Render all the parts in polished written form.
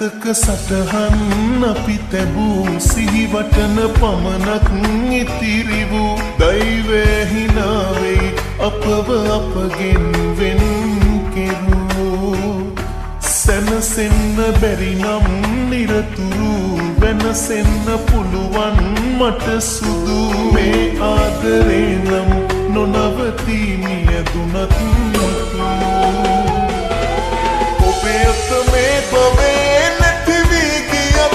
මතක සටහන් අපි තැබූ සිහිවටන පමණක් ඉතිරි වූ දෛවය හිනාවෙයි අපව අපගෙන් වෙන් කෙරූ සැනසෙන්න බැරි නම් නිරතුරු වෙනසෙන්න පුළුවන් මට සුදු මේ ආදරේ නම් නොනවතී මියදුනත් මතු ඔබේ අත මේ බවේ නැති වී ගියත්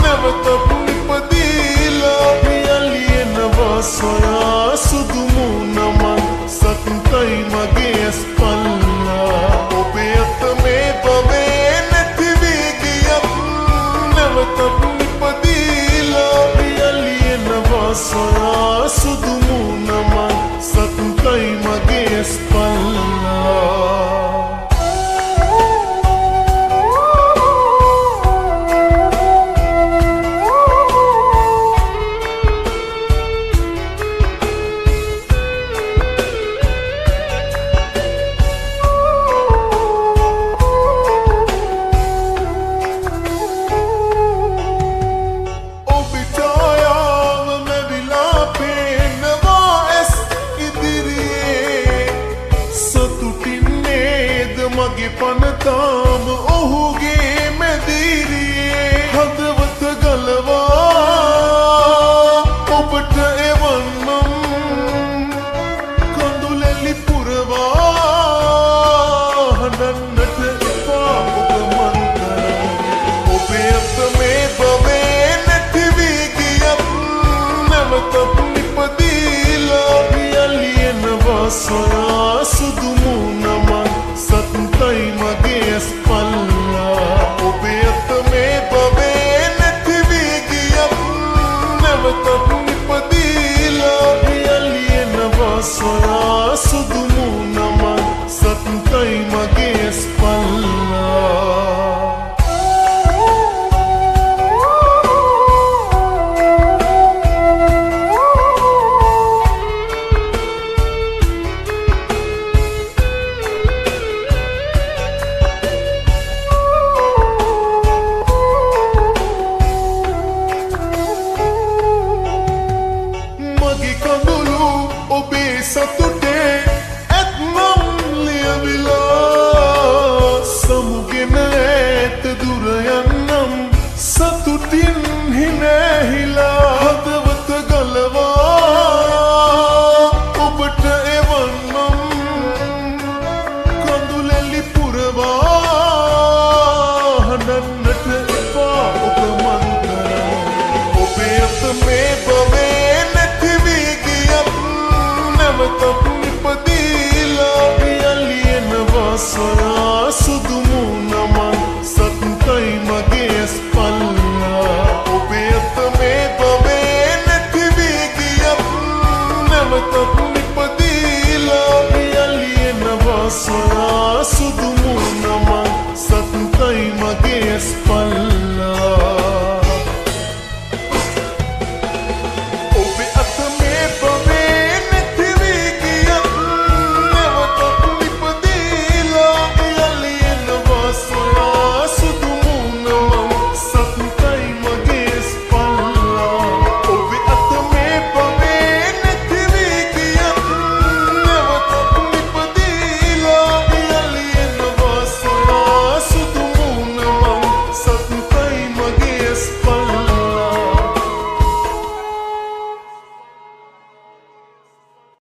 නැවත ඉපදීලා පියලියනවා සොයා සුදු මුණමන් සතුටයි මගේ ඇස්පල්ලා ඔබේ අත මේ බවේ නැති වී ගියත් නැවත ඉපදීලා පියලියනවා සොයා සුදු මුණමන් සතුටයි මගේ ඇස්පල්ලා මගේ පනතාම ඔහුගේ මැදිරියේ හදවත ගලවා ඔබට එවන්නම් කඳුලැලි පුරවා හඬන්නට එපා ඔබ මන්තරම් ඔබේ අත මේ බවේ නැති වී ගියත් නැවත ඉපදීලා පියලියනවා සොයා සුදු මුණමන් සතුටයි මගේ ඇස්පල්ලා ඔබේ අත මේ බවේ නැති වී ගියත් නැවත ඉපදීලා පියලියනවා සොයා සුදු මුණමන් සතුටයි මගේ ඇස්පල්ලා Satu